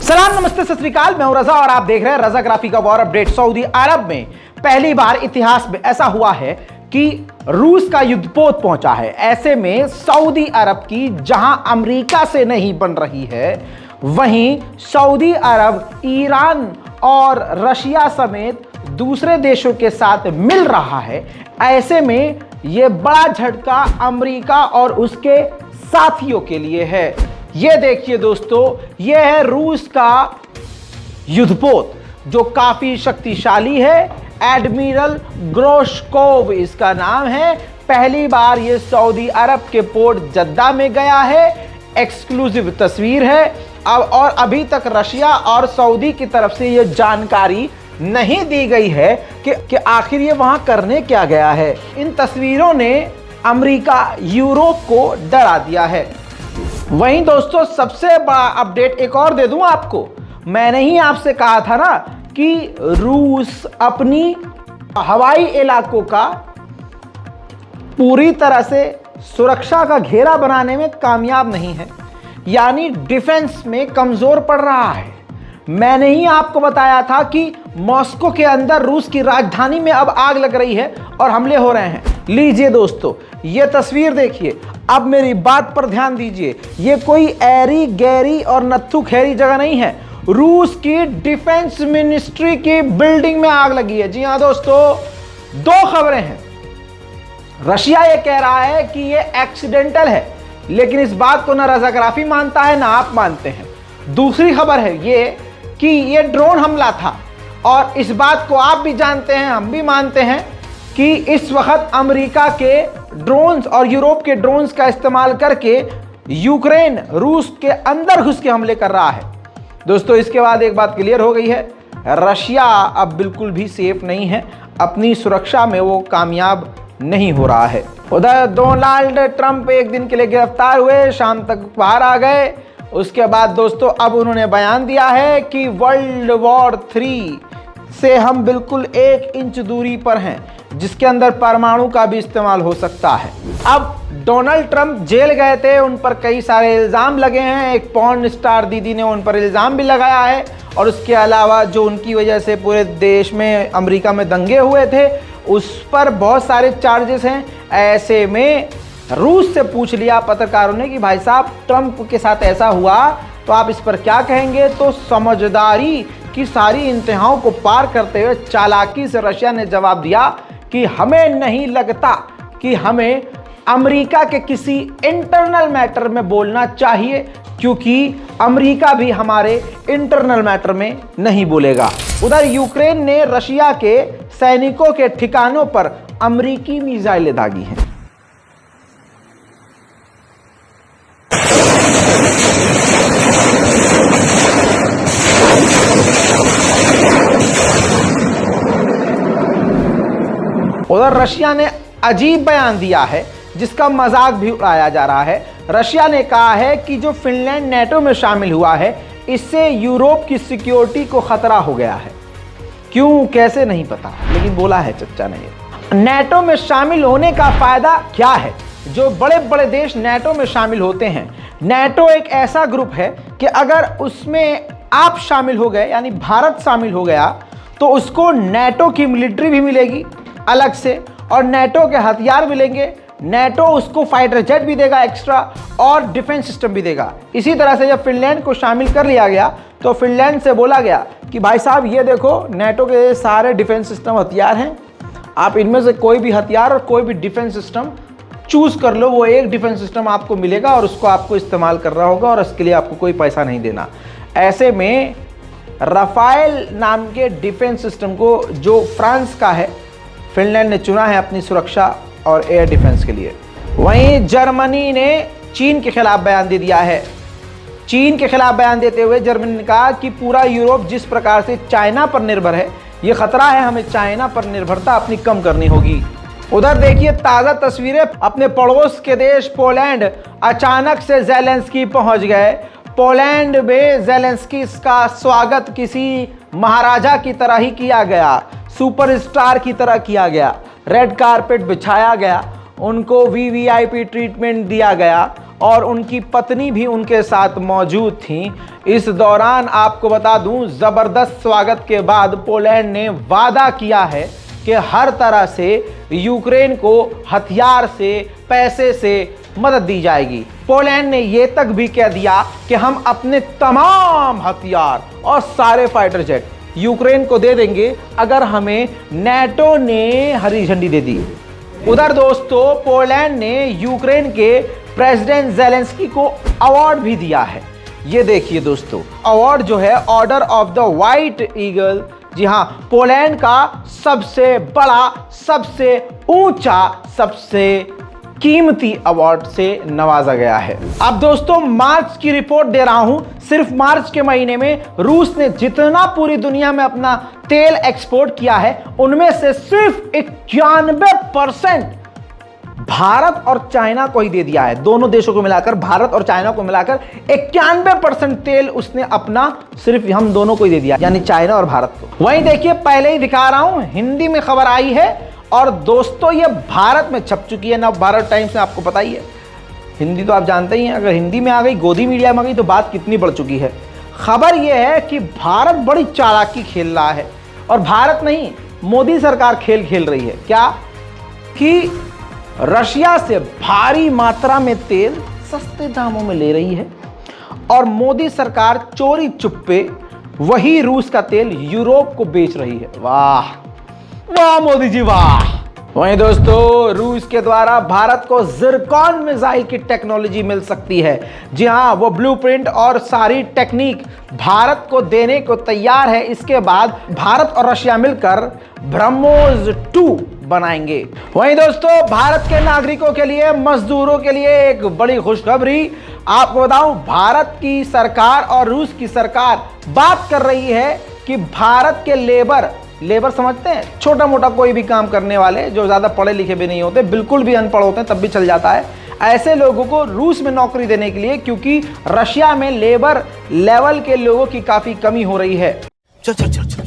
सलाम नमस्ते सत श्री अकाल, मैं हूं रजा और आप देख रहे हैं रजाग्राफी का वॉर अपडेट। सऊदी अरब में पहली बार इतिहास में ऐसा हुआ है कि रूस का युद्धपोत पहुंचा है। ऐसे में सऊदी अरब की जहां अमेरिका से नहीं बन रही है, वहीं सऊदी अरब ईरान और रशिया समेत दूसरे देशों के साथ मिल रहा है। ऐसे में यह बड़ा झटका अमेरिका और उसके साथियों के लिए है। ये देखिए दोस्तों, ये है रूस का युद्धपोत जो काफी शक्तिशाली है। एडमिरल ग्रोशकोव इसका नाम है। पहली बार ये सऊदी अरब के पोर्ट जद्दा में गया है। एक्सक्लूसिव तस्वीर है। और अभी तक रशिया और सऊदी की तरफ से ये जानकारी नहीं दी गई है कि आखिर ये वहां करने क्या गया है। इन तस्वीरों ने अमेरिका यूरोप को डरा दिया है। वहीं दोस्तों, सबसे बड़ा अपडेट एक और दे दूं आपको। मैंने ही आपसे कहा था ना कि रूस अपनी हवाई इलाकों का पूरी तरह से सुरक्षा का घेरा बनाने में कामयाब नहीं है, यानी डिफेंस में कमजोर पड़ रहा है। मैंने ही आपको बताया था कि मॉस्को के अंदर रूस की राजधानी में अब आग लग रही है और हमले हो रहे हैं। लीजिए दोस्तों, ये तस्वीर देखिए। अब मेरी बात पर ध्यान दीजिए। ये कोई ऐरी गैरी और नत्थू खैरी जगह नहीं है। रूस की डिफेंस मिनिस्ट्री की बिल्डिंग में आग लगी है। जी हां दोस्तों, दो खबरें हैं। रशिया ये कह रहा है कि ये एक्सीडेंटल है, लेकिन इस बात को ना रजाग्राफी मानता है ना आप मानते हैं। दूसरी खबर है ये कि ये ड्रोन हमला था, और इस बात को आप भी जानते हैं, हम भी मानते हैं कि इस वक्त अमेरिका के ड्रोन्स और यूरोप के ड्रोन्स का इस्तेमाल करके यूक्रेन रूस के अंदर घुस के हमले कर रहा है। दोस्तों, इसके बाद एक बात क्लियर हो गई है, रशिया अब बिल्कुल भी सेफ नहीं है। अपनी सुरक्षा में वो कामयाब नहीं हो रहा है। उधर डोनाल्ड ट्रंप एक दिन के लिए गिरफ्तार हुए, शाम तक बाहर आ गए। उसके बाद दोस्तों, अब उन्होंने बयान दिया है कि वर्ल्ड वॉर 3 से हम बिल्कुल 1 इंच दूरी पर हैं, जिसके अंदर परमाणु का भी इस्तेमाल हो सकता है। अब डोनाल्ड ट्रंप जेल गए थे, उन पर कई सारे इल्ज़ाम लगे हैं। एक पॉर्न स्टार दीदी ने उन पर इल्ज़ाम भी लगाया है, और उसके अलावा जो उनकी वजह से पूरे देश में अमेरिका में दंगे हुए थे, उस पर बहुत सारे चार्जेस हैं। ऐसे में रूस से पूछ लिया पत्रकारों ने कि भाई साहब, ट्रंप के साथ ऐसा हुआ तो आप इस पर क्या कहेंगे। तो समझदारी की सारी इंतहाओं को पार करते हुए चालाकी से रशिया ने जवाब दिया कि हमें नहीं लगता कि हमें अमेरिका के किसी इंटरनल मैटर में बोलना चाहिए, क्योंकि अमेरिका भी हमारे इंटरनल मैटर में नहीं बोलेगा। उधर यूक्रेन ने रशिया के सैनिकों के ठिकानों पर अमेरिकी मिसाइलें दागी हैं। उधर रशिया ने अजीब बयान दिया है, जिसका मजाक भी उड़ाया जा रहा है। रशिया ने कहा है कि जो फिनलैंड नेटो में शामिल हुआ है, इससे यूरोप की सिक्योरिटी को खतरा हो गया है। क्यों कैसे नहीं पता, लेकिन बोला है चच्चा ने। नेटो में शामिल होने का फायदा क्या है? जो बड़े बड़े देश नेटो में शामिल होते हैं, नेटो एक ऐसा ग्रुप है कि अगर उसमें आप शामिल हो गए, यानी भारत शामिल हो गया, तो उसको नेटो की मिलिट्री भी मिलेगी अलग से, और नेटो के हथियार मिलेंगे। नेटो उसको फाइटर जेट भी देगा एक्स्ट्रा, और डिफेंस सिस्टम भी देगा। इसी तरह से जब फिनलैंड को शामिल कर लिया गया, तो फिनलैंड से बोला गया कि भाई साहब, ये देखो नेटो के सारे डिफेंस सिस्टम हथियार हैं, आप इनमें से कोई भी हथियार और कोई भी डिफेंस सिस्टम चूज कर लो। वो एक डिफेंस सिस्टम आपको मिलेगा और उसको आपको इस्तेमाल करना होगा, और इसके लिए आपको कोई पैसा नहीं देना। ऐसे में राफेल नाम के डिफेंस सिस्टम को, जो फ्रांस का है, फिनलैंड ने चुना है अपनी सुरक्षा और एयर डिफेंस के लिए। वहीं जर्मनी ने चीन के खिलाफ बयान दे दिया है। चीन के खिलाफ बयान देते हुए जर्मनी ने कहा कि पूरा यूरोप जिस प्रकार से चाइना पर निर्भर है, ये खतरा है, हमें चाइना पर निर्भरता अपनी कम करनी होगी। उधर देखिए ताज़ा तस्वीरें। अपने पड़ोस के देश पोलैंड अचानक से ज़ेलेंस्की पहुंच गए। पोलैंड में ज़ेलेंस्की का स्वागत किसी महाराजा की तरह ही किया गया, सुपरस्टार की तरह किया गया। रेड कारपेट बिछाया गया, उनको वीवीआईपी ट्रीटमेंट दिया गया, और उनकी पत्नी भी उनके साथ मौजूद थी। इस दौरान आपको बता दूं, जबरदस्त स्वागत के बाद पोलैंड ने वादा किया है कि हर तरह से यूक्रेन को हथियार से, पैसे से मदद दी जाएगी। पोलैंड ने यह तक भी कह दिया कि हम अपने तमाम हथियार और सारे फाइटर जेट यूक्रेन को दे देंगे अगर हमें नाटो ने हरी झंडी दे दी। उधर दोस्तों, पोलैंड ने यूक्रेन के प्रेसिडेंट ज़ेलेंस्की को अवार्ड भी दिया है। ये देखिए दोस्तों, अवार्ड जो है Order of the White Eagle, जी हां, पोलैंड का सबसे बड़ा, सबसे ऊंचा, सबसे कीमती अवार्ड से नवाजा गया है। अब दोस्तों, मार्च की रिपोर्ट दे रहा हूं। सिर्फ मार्च के महीने में रूस ने जितना पूरी दुनिया में अपना तेल एक्सपोर्ट किया है, उनमें से सिर्फ 91% भारत और चाइना को ही दे दिया है। दोनों देशों को मिलाकर, भारत और चाइना को मिलाकर 91% तेल उसने अपना सिर्फ हम दोनों को ही दे दिया, यानी चाइना और भारत को। वहीं देखिए, पहले ही दिखा रहा हूं, हिंदी में खबर आई है और दोस्तों ये भारत में छप चुकी है। नव भारत टाइम्स में, आपको पता ही है हिंदी तो आप जानते ही हैं। अगर हिंदी में आ गई, गोदी मीडिया में आ गई, तो बात कितनी बढ़ चुकी है। खबर यह है कि भारत बड़ी चालाकी खेल रहा है, और भारत नहीं, मोदी सरकार खेल खेल रही है। क्या कि रशिया से भारी मात्रा में तेल सस्ते दामों में ले रही है, और मोदी सरकार चोरी चुप्पे वही रूस का तेल यूरोप को बेच रही है। वाह वाह मोदी जी वाह। वहीं दोस्तों, रूस के द्वारा भारत को ज़िरकॉन मिसाइल की टेक्नोलॉजी मिल सकती है। जी हां, वो ब्लूप्रिंट और सारी टेक्निक भारत को देने को तैयार है। इसके बाद भारत और रशिया मिलकर ब्रह्मोस 2 बनाएंगे। वहीं दोस्तों, भारत के नागरिकों के लिए, मजदूरों के लिए एक बड़ी खुशखबरी आपको बताऊं। भारत की सरकार और रूस की सरकार बात कर रही है कि भारत के लेबर समझते हैं, छोटा मोटा कोई भी काम करने वाले, जो ज़्यादा पढ़े लिखे भी नहीं होते, बिल्कुल भी अनपढ़ होते हैं, तब भी चल जाता है, ऐसे लोगों को रूस में नौकरी देने के लिए, क्योंकि रशिया में लेबर लेवल के लोगों की काफ़ी कमी हो रही है। चल चल चल चल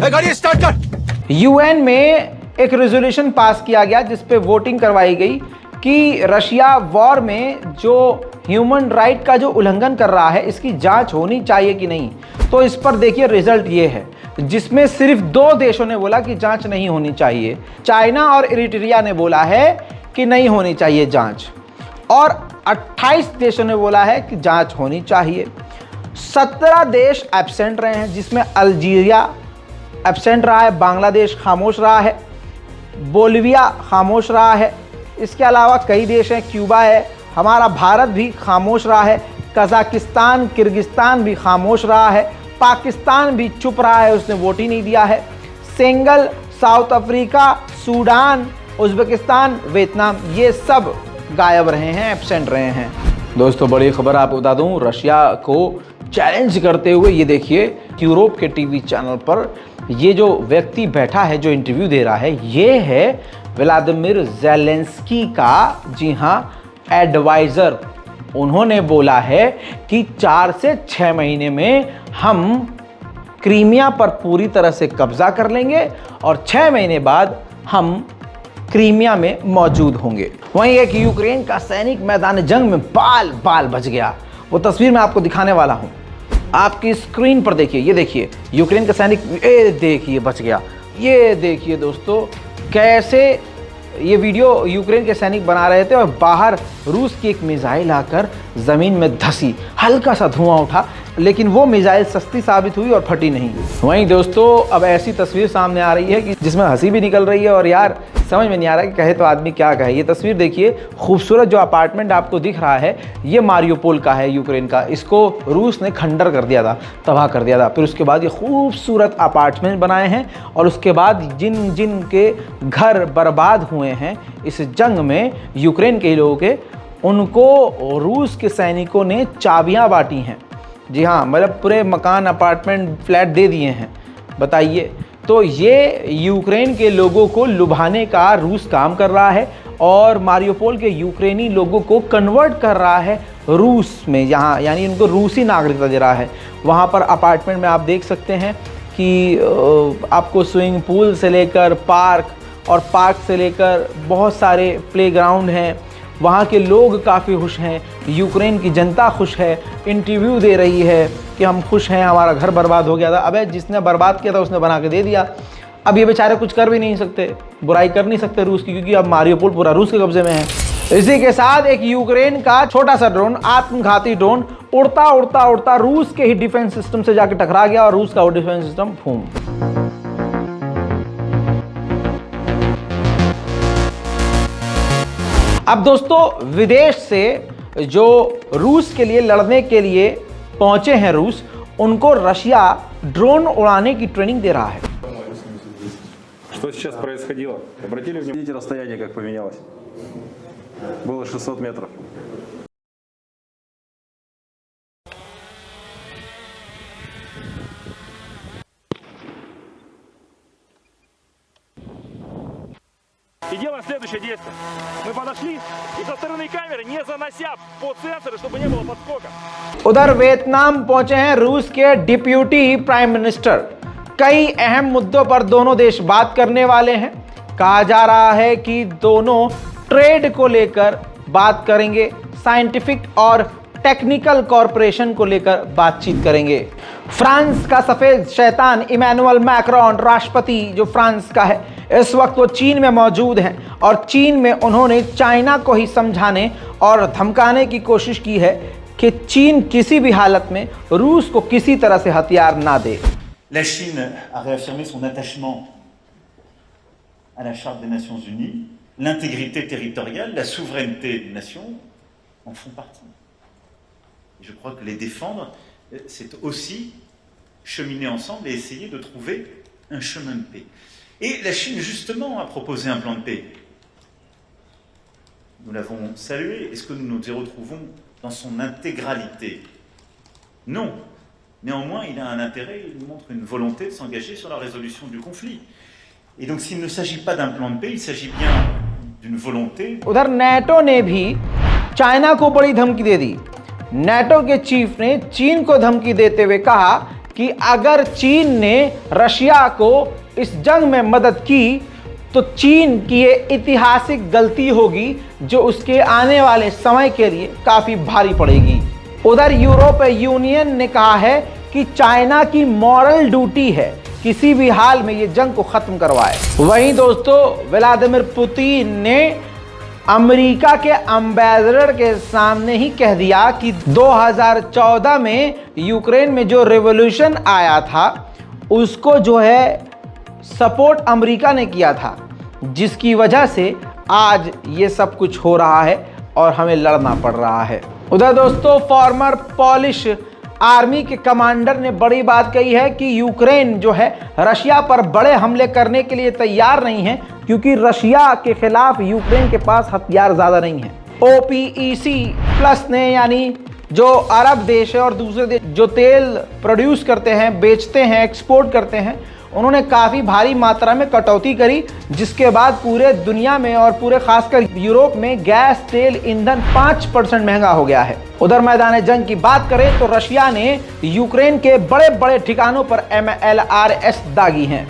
गाड़ी स्टार्ट कर। यूएन में एक रेजोल्यूशन पास किया गया जिस पे वोटिंग करवाई गई कि रशिया वॉर में जो ह्यूमन राइट का जो उल्लंघन कर रहा है, इसकी जांच होनी चाहिए कि नहीं। तो इस पर देखिए रिजल्ट ये है, जिसमें सिर्फ 2 देशों ने बोला कि जांच नहीं होनी चाहिए। चाइना और इरिट्रिया ने बोला है कि नहीं होनी चाहिए जांच, और 28 देशों ने बोला है कि जांच होनी चाहिए। 17 देश एब्सेंट रहे हैं, जिसमें अल्जीरिया एब्सेंट रहा है, बांग्लादेश खामोश रहा है, बोलिविया खामोश रहा है, इसके अलावा कई देश हैं, क्यूबा है, हमारा भारत भी खामोश रहा है, कजाकिस्तान, किर्गिस्तान भी खामोश रहा है, पाकिस्तान भी चुप रहा है, उसने वोट ही नहीं दिया है, Senegal, south Africa, Sudan, Uzbekistan, Vietnam, ये सब गायब रहे हैं, एब्सेंट रहे हैं। दोस्तों, बड़ी खबर आपको बता दूं, रशिया को चैलेंज करते हुए ये देखिए यूरोप के टीवी चैनल पर ये जो व्यक्ति बैठा है, जो इंटरव्यू दे रहा है, ये है व्लादिमीर ज़ेलेंस्की का, जी हाँ, एडवाइज़र। उन्होंने बोला है कि 4 से 6 महीने में हम क्रीमिया पर पूरी तरह से कब्जा कर लेंगे और 6 महीने बाद हम क्रीमिया में मौजूद होंगे। वहीं एक यूक्रेन का सैनिक मैदान जंग में बाल बाल बच गया। वो तस्वीर मैं आपको दिखाने वाला हूं, आपकी स्क्रीन पर देखिए। ये देखिए यूक्रेन का सैनिक, ये देखिए बच गया। ये देखिए दोस्तों, कैसे ये वीडियो यूक्रेन के सैनिक बना रहे थे और बाहर रूस की एक मिसाइल आकर ज़मीन में धंसी, हल्का सा धुआं उठा, लेकिन वो मिसाइल सस्ती साबित हुई और फटी नहीं। वहीं दोस्तों, अब ऐसी तस्वीर सामने आ रही है कि जिसमें हंसी भी निकल रही है और यार समझ में नहीं आ रहा कि कहे तो आदमी क्या कहे। ये तस्वीर देखिए, खूबसूरत जो अपार्टमेंट आपको दिख रहा है, ये मारियोपोल का है, यूक्रेन का। इसको रूस ने खंडर कर दिया था, तबाह कर दिया था। फिर उसके बाद ये खूबसूरत अपार्टमेंट बनाए हैं, और उसके बाद जिन जिन के घर बर्बाद हुए हैं इस जंग में, यूक्रेन के लोगों के, उनको रूस के सैनिकों ने चाबियाँ बांटी हैं। जी हाँ, मतलब पूरे मकान, अपार्टमेंट, फ्लैट दे दिए हैं। बताइए, तो ये यूक्रेन के लोगों को लुभाने का रूस काम कर रहा है और मारियोपोल के यूक्रेनी लोगों को कन्वर्ट कर रहा है रूस में, यहाँ यानी उनको रूसी नागरिकता दे रहा है। वहाँ पर अपार्टमेंट में आप देख सकते हैं कि आपको स्विमिंग पूल से लेकर पार्क और पार्क से लेकर बहुत सारे प्लेग्राउंड हैं। वहाँ के लोग काफ़ी खुश हैं, यूक्रेन की जनता खुश है, इंटरव्यू दे रही है कि हम खुश हैं, हमारा घर बर्बाद हो गया था। अबे जिसने बर्बाद किया था उसने बना के दे दिया। अब ये बेचारे कुछ कर भी नहीं सकते, बुराई कर नहीं सकते रूस की, क्योंकि अब मारियोपोल पूरा रूस के कब्जे में है। इसी के साथ एक यूक्रेन का छोटा सा ड्रोन, आत्मघाती ड्रोन, उड़ता उड़ता उड़ता रूस के ही डिफेंस सिस्टम से जाके टकरा गया और रूस का वो डिफेंस सिस्टम फूम। अब दोस्तों विदेश से जो रूस के लिए लड़ने के लिए पहुंचे हैं रूस, उनको रशिया ड्रोन उड़ाने की ट्रेनिंग दे रहा है। Что сейчас происходило? Обратили внимание, видите расстояние как поменялось? Было 600 метров. И делаем следующее действие. Мы подошли и со стороны камеры, не занося по сенсору, чтобы не было подскока. उधर वियतनाम पहुंचे हैं रूस के डिप्यूटी प्राइम मिनिस्टर। कई अहम मुद्दों पर दोनों देश बात करने वाले हैं। कहा जा रहा है कि दोनों ट्रेड को लेकर बात करेंगे, साइंटिफिक और टेक्निकल कॉरपोरेशन को लेकर बातचीत करेंगे। फ्रांस का सफेद शैतान इमैनुअल मैक्रोन, राष्ट्रपति जो फ्रांस का है, इस वक्त वो चीन में मौजूद हैं और चीन में उन्होंने चाइना को ही समझाने और धमकाने की कोशिश की है कि चीन किसी भी हालत में रूस को किसी तरह से हथियार ना दे। La Chine a réaffirmé son attachement à la Charte des Nations Unies. L'intégrité territoriale, la souveraineté des nations en font partie. Et je crois que les défendre, c'est aussi cheminer ensemble et essayer de trouver un chemin de paix. Et la Chine, justement, a proposé un plan de paix. Nous l'avons salué. Est-ce que nous nous y retrouvons dans son intégralité? Non. Néanmoins, il a un intérêt, il montre une volonté de s'engager sur la résolution du conflit. Et donc, s'il ne s'agit pas d'un plan de paix, il s'agit bien d'une volonté. उधर NATO ने भी China को बड़ी धमकी दे दी। NATO के chief ने चीन को धमकी देते हुए कहा कि अगर चीन ने रशिया को इस जंग में मदद की तो चीन की ये ऐतिहासिक गलती होगी जो उसके आने वाले समय के लिए काफी भारी पड़ेगी। उधर यूरोपीय यूनियन ने कहा है कि चाइना की मॉरल ड्यूटी है किसी भी हाल में ये जंग को खत्म करवाए। वहीं दोस्तों व्लादिमीर पुतिन ने अमेरिका के एम्बेसडर के सामने ही कह दिया कि 2014 में यूक्रेन में जो रिवॉल्यूशन आया था उसको जो है सपोर्ट अमेरिका ने किया था, जिसकी वजह से आज ये सब कुछ हो रहा है और हमें लड़ना पड़ रहा है। उधर दोस्तों फॉर्मर पोलिश आर्मी के कमांडर ने बड़ी बात कही है कि यूक्रेन जो है रशिया पर बड़े हमले करने के लिए तैयार नहीं है, क्योंकि रशिया के खिलाफ यूक्रेन के पास हथियार ज़्यादा नहीं है। OPEC प्लस ने, यानी जो अरब देश है और दूसरे देश जो तेल प्रोड्यूस करते हैं, बेचते हैं, एक्सपोर्ट करते हैं, उन्होंने काफ़ी भारी मात्रा में कटौती करी, जिसके बाद पूरे दुनिया में और पूरे खासकर यूरोप में गैस, तेल, ईंधन 5% महंगा हो गया है। उधर मैदान जंग की बात करें तो रशिया ने यूक्रेन के बड़े बड़े ठिकानों पर MLRS दागी हैं।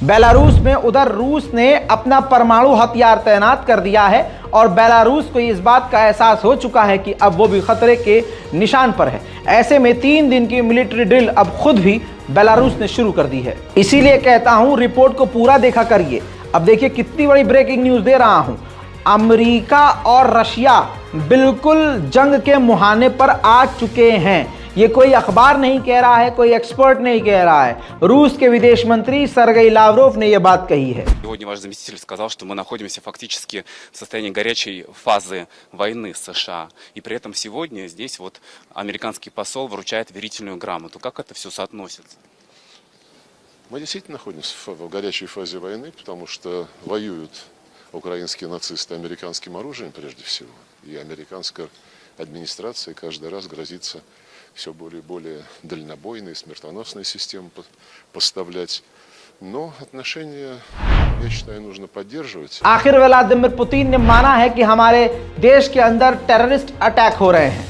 बेलारूस में उधर रूस ने अपना परमाणु हथियार तैनात कर दिया है और बेलारूस को इस बात का एहसास हो चुका है कि अब वो भी खतरे के निशान पर है। ऐसे में 3 दिन की मिलिट्री ड्रिल अब खुद भी बेलारूस ने शुरू कर दी है। इसीलिए कहता हूं रिपोर्ट को पूरा देखा करिए। अब देखिए कितनी बड़ी ब्रेकिंग न्यूज़ दे रहा हूं। अमेरिका और रशिया बिल्कुल जंग के मुहाने पर आ चुके हैं। ये कोई अखबार नहीं कह रहा है, कोई एक्सपर्ट नहीं कह रहा है, रूस के विदेश मंत्री सरगेई लावरोव ने यह बात कही है। Сегодня ваш заместитель сказал, что мы находимся фактически в состоянии горячей фазы войны с США. И при этом сегодня здесь вот американский посол вручает верительную грамоту. Как это все соотносится? Мы действительно находимся в горячей фазе войны, потому что воюют украинские нацисты американским оружием прежде всего. И американская администрация каждый раз грозится все более и более дальнобойные, смертоносные системы поставлять. Но отношения, я считаю, нужно поддерживать. आखिर व्लादिमीर पुतिन ने माना है कि हमारे देश के अंदर टेररिस्ट अटैक हो रहे हैं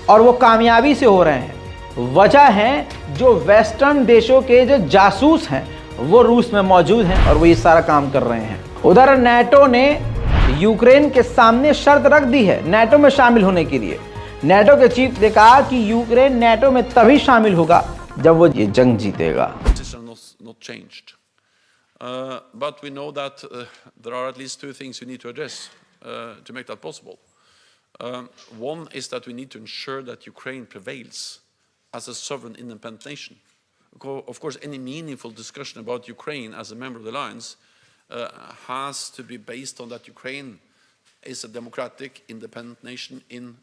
और वो कामयाबी से हो रहे हैं। वजह है जो वेस्टर्न देशों के जो जासूस हैं वो रूस में मौजूद हैं और वो ये सारा काम कर रहे हैं। उधर नाटो ने यूक्रेन के सामने शर्त रख दी है नाटो में शामिल होने के लिए। नाटो के चीफ ने कहा कि यूक्रेन नाटो में तभी शामिल होगा जब वो ये जंग जीतेगा। Not changed. But we know that there are at least two things we need to address to make that possible. One is that we need to ensure that Ukraine prevails as a sovereign independent nation. Of course, any meaningful discussion about Ukraine as a member of the alliance has to be based on that Ukraine is a democratic, independent nation in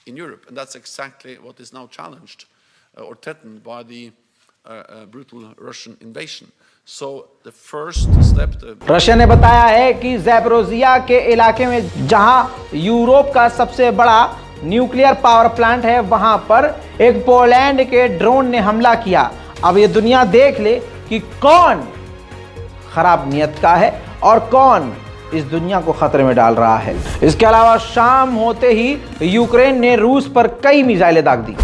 Europe. And that's exactly what is now challenged or threatened by the brutal Russian invasion. So the first step. Russia ने बताया है कि Zaporizhzhia के इलाके में जहां Europe का सबसे बड़ा न्यूक्लियर पावर प्लांट है वहां पर एक पोलैंड के ड्रोन ने हमला किया। अब ये दुनिया देख ले कि कौन खराब नियत का है और कौन इस दुनिया को खतरे में डाल रहा है। इसके अलावा शाम होते ही यूक्रेन ने रूस पर कई मिसाइलें दाग दी।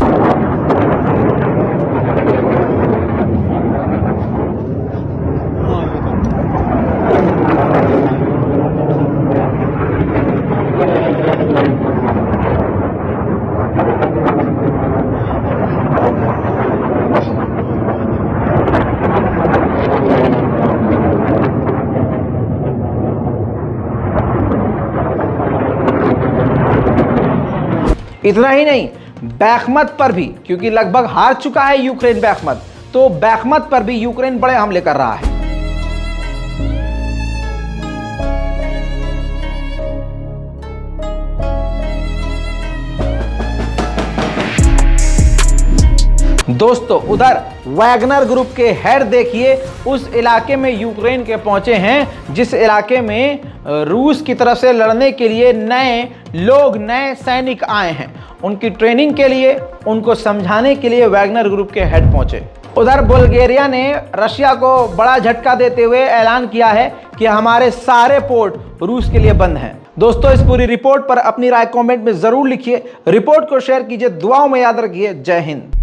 इतना ही नहीं, बैखमत पर भी, क्योंकि लगभग हार चुका है यूक्रेन बैखमत, तो बैखमत पर भी यूक्रेन बड़े हमले कर रहा है। दोस्तों उधर वैगनर ग्रुप के हेड देखिए उस इलाके में यूक्रेन के पहुंचे हैं जिस इलाके में रूस की तरफ से लड़ने के लिए नए सैनिक आए हैं। उनकी ट्रेनिंग के लिए, उनको समझाने के लिए वैगनर ग्रुप के हेड पहुंचे। उधर बुल्गारिया ने रशिया को बड़ा झटका देते हुए ऐलान किया है कि हमारे सारे पोर्ट रूस के लिए बंद हैं। दोस्तों इस पूरी रिपोर्ट पर अपनी राय कमेंट में जरूर लिखिए, रिपोर्ट को शेयर कीजिए, दुआओं में याद रखिए। जय हिंद।